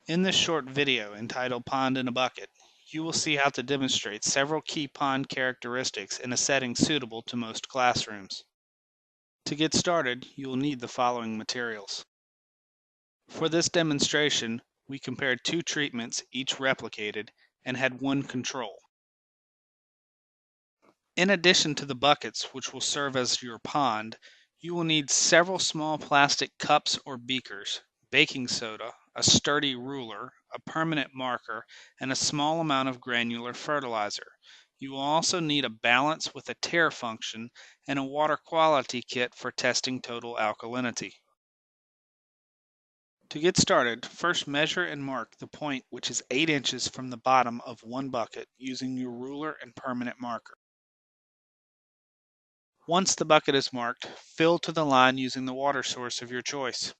In this short video entitled Pond in a Bucket, you will see how to demonstrate several key pond characteristics in a setting suitable to most classrooms. To get started, you will need the following materials. For this demonstration, we compared two treatments, each replicated, and had one control. In addition to the buckets, which will serve as your pond, you will need several small plastic cups or beakers, baking soda, a sturdy ruler, a permanent marker, and a small amount of granular fertilizer. You will also need a balance with a tare function and a water quality kit for testing total alkalinity. To get started, first measure and mark the point which is 8 inches from the bottom of one bucket using your ruler and permanent marker. Once the bucket is marked, fill to the line using the water source of your choice.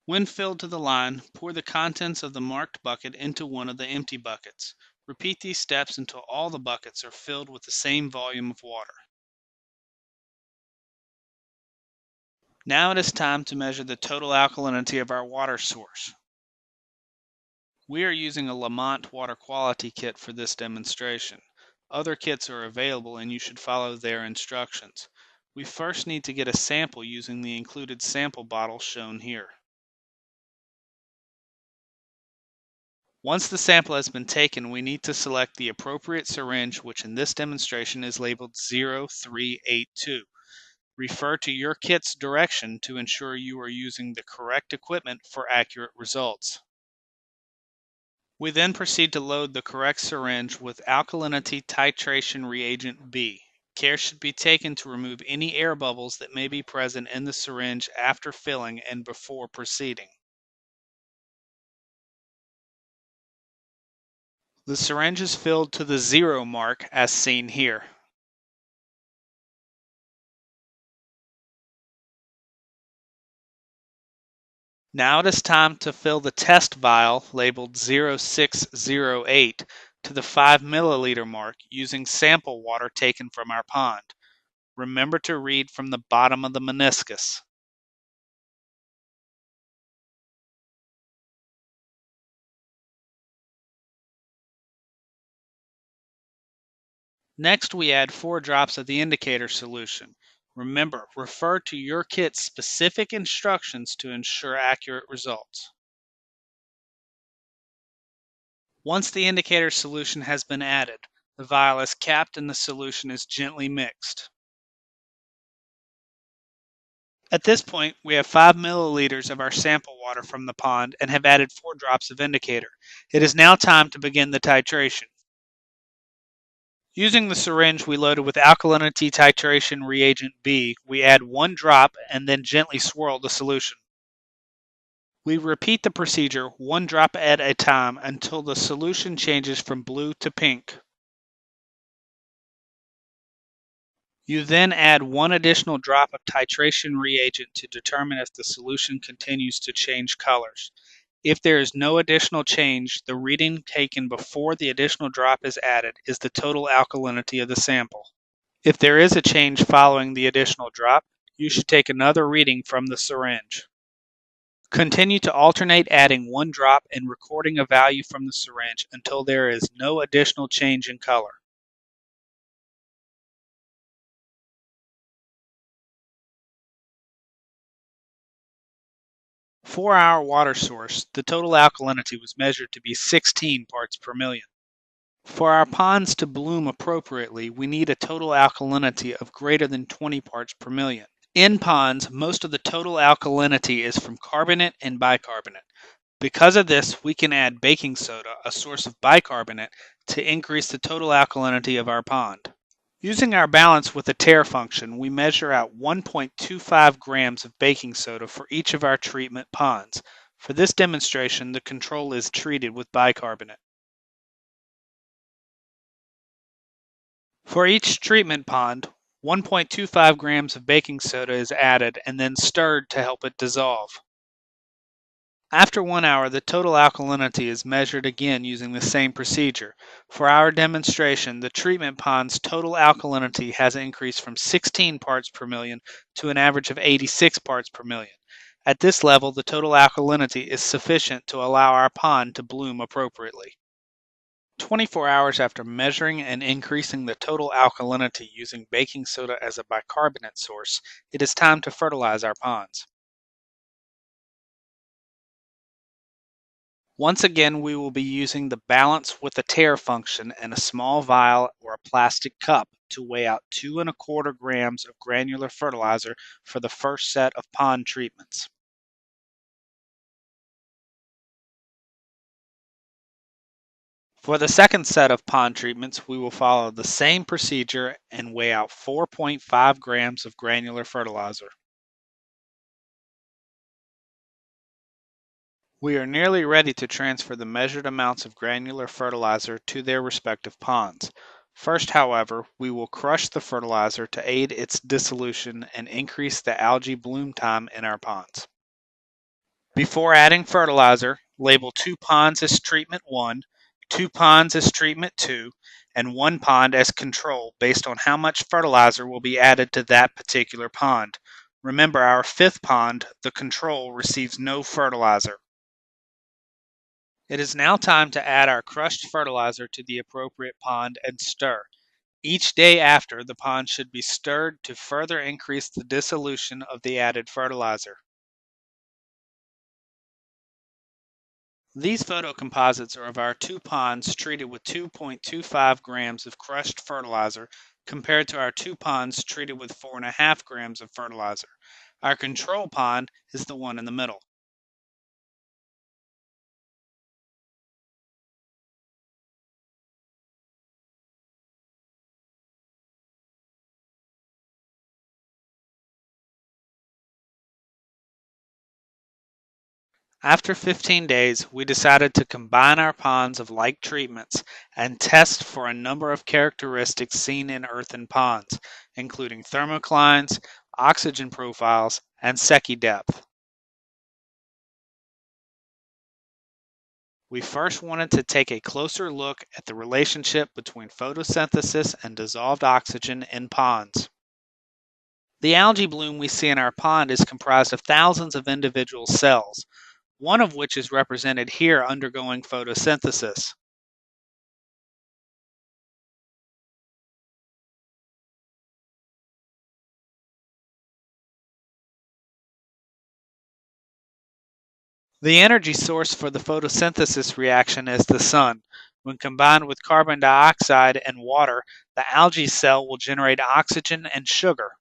When filled to the line, pour the contents of the marked bucket into one of the empty buckets. Repeat these steps until all the buckets are filled with the same volume of water. Now it is time to measure the total alkalinity of our water source. We are using a Lamont water quality kit for this demonstration. Other kits are available and you should follow their instructions. We first need to get a sample using the included sample bottle shown here. Once the sample has been taken, we need to select the appropriate syringe, which in this demonstration is labeled 0382. Refer to your kit's direction to ensure you are using the correct equipment for accurate results. We then proceed to load the correct syringe with alkalinity titration reagent B. Care should be taken to remove any air bubbles that may be present in the syringe after filling and before proceeding. The syringe is filled to the 0 mark as seen here. Now it is time to fill the test vial labeled 0608 to the 5 milliliter mark using sample water taken from our pond. Remember to read from the bottom of the meniscus. Next, we add 4 drops of the indicator solution. Remember, refer to your kit's specific instructions to ensure accurate results. Once the indicator solution has been added, the vial is capped and the solution is gently mixed. At this point, we have 5 milliliters of our sample water from the pond and have added 4 drops of indicator. It is now time to begin the titration. Using the syringe we loaded with alkalinity titration reagent B, we add 1 drop and then gently swirl the solution. We repeat the procedure 1 drop at a time until the solution changes from blue to pink. You then add 1 additional drop of titration reagent to determine if the solution continues to change colors. If there is no additional change, the reading taken before the additional drop is added is the total alkalinity of the sample. If there is a change following the additional drop, you should take another reading from the syringe. Continue to alternate adding 1 drop and recording a value from the syringe until there is no additional change in color. For our water source, the total alkalinity was measured to be 16 parts per million. For our ponds to bloom appropriately, we need a total alkalinity of greater than 20 parts per million. In ponds, most of the total alkalinity is from carbonate and bicarbonate. Because of this, we can add baking soda, a source of bicarbonate, to increase the total alkalinity of our pond. Using our balance with the tare function, we measure out 1.25 grams of baking soda for each of our treatment ponds. For this demonstration, the control is treated with bicarbonate. For each treatment pond, 1.25 grams of baking soda is added and then stirred to help it dissolve. After 1 hour, the total alkalinity is measured again using the same procedure. For our demonstration, the treatment pond's total alkalinity has increased from 16 parts per million to an average of 86 parts per million. At this level, the total alkalinity is sufficient to allow our pond to bloom appropriately. 24 hours after measuring and increasing the total alkalinity using baking soda as a bicarbonate source, it is time to fertilize our ponds. Once again, we will be using the balance with a tare function and a small vial or a plastic cup to weigh out 2¼ grams of granular fertilizer for the first set of pond treatments. For the second set of pond treatments, we will follow the same procedure and weigh out 4.5 grams of granular fertilizer. We are nearly ready to transfer the measured amounts of granular fertilizer to their respective ponds. First, however, we will crush the fertilizer to aid its dissolution and increase the algae bloom time in our ponds. Before adding fertilizer, label 2 ponds as treatment 1, 2 ponds as treatment 2, and 1 pond as control based on how much fertilizer will be added to that particular pond. Remember, our 5th pond, the control, receives no fertilizer. It is now time to add our crushed fertilizer to the appropriate pond and stir. Each day after, the pond should be stirred to further increase the dissolution of the added fertilizer. These photocomposites are of our 2 ponds treated with 2.25 grams of crushed fertilizer compared to our 2 ponds treated with 4½ grams of fertilizer. Our control pond is the one in the middle. After 15 days, we decided to combine our ponds of like treatments and test for a number of characteristics seen in earthen ponds, including thermoclines, oxygen profiles, and Secchi depth. We first wanted to take a closer look at the relationship between photosynthesis and dissolved oxygen in ponds. The algae bloom we see in our pond is comprised of thousands of individual cells, one of which is represented here undergoing photosynthesis. The energy source for the photosynthesis reaction is the sun. When combined with carbon dioxide and water, the algae cell will generate oxygen and sugar.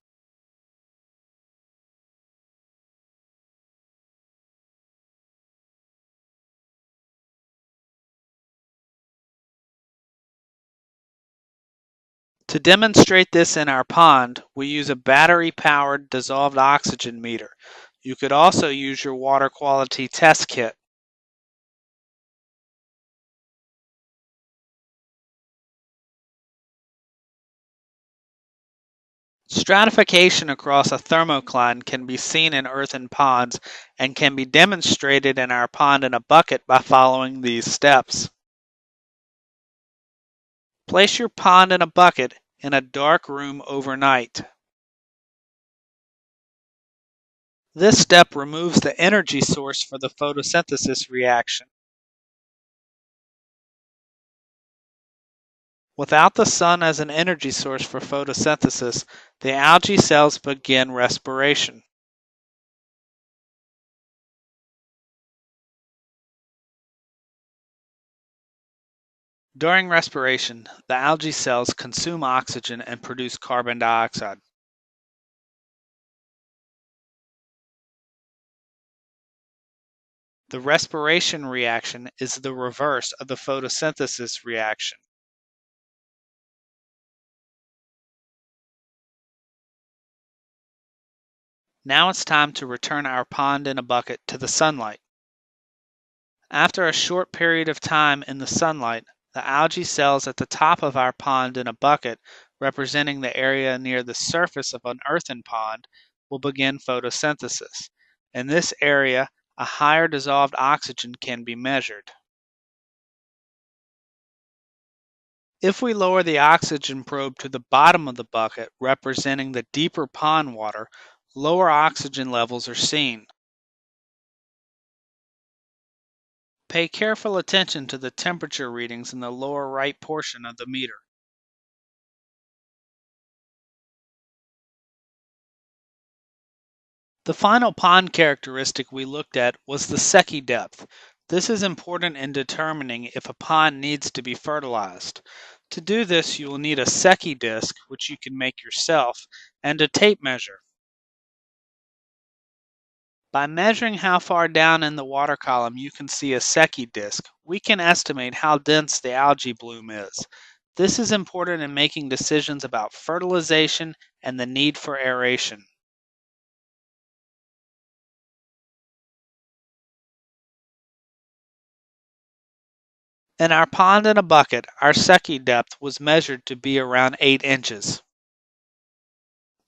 To demonstrate this in our pond, we use a battery-powered dissolved oxygen meter. You could also use your water quality test kit. Stratification across a thermocline can be seen in earthen ponds and can be demonstrated in our pond in a bucket by following these steps. Place your pond in a bucket in a dark room overnight. This step removes the energy source for the photosynthesis reaction. Without the sun as an energy source for photosynthesis, the algae cells begin respiration. During respiration, the algae cells consume oxygen and produce carbon dioxide. The respiration reaction is the reverse of the photosynthesis reaction. Now it's time to return our pond in a bucket to the sunlight. After a short period of time in the sunlight, the algae cells at the top of our pond in a bucket, representing the area near the surface of an earthen pond, will begin photosynthesis. In this area, a higher dissolved oxygen can be measured. If we lower the oxygen probe to the bottom of the bucket, representing the deeper pond water, lower oxygen levels are seen. Pay careful attention to the temperature readings in the lower right portion of the meter. The final pond characteristic we looked at was the Secchi depth. This is important in determining if a pond needs to be fertilized. To do this, you will need a Secchi disc, which you can make yourself, and a tape measure. By measuring how far down in the water column you can see a Secchi disc, we can estimate how dense the algae bloom is. This is important in making decisions about fertilization and the need for aeration. In our pond in a bucket, our Secchi depth was measured to be around 8 inches.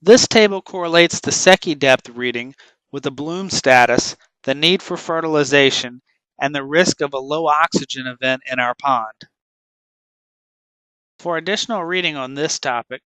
This table correlates the Secchi depth reading with the bloom status, the need for fertilization, and the risk of a low oxygen event in our pond. For additional reading on this topic,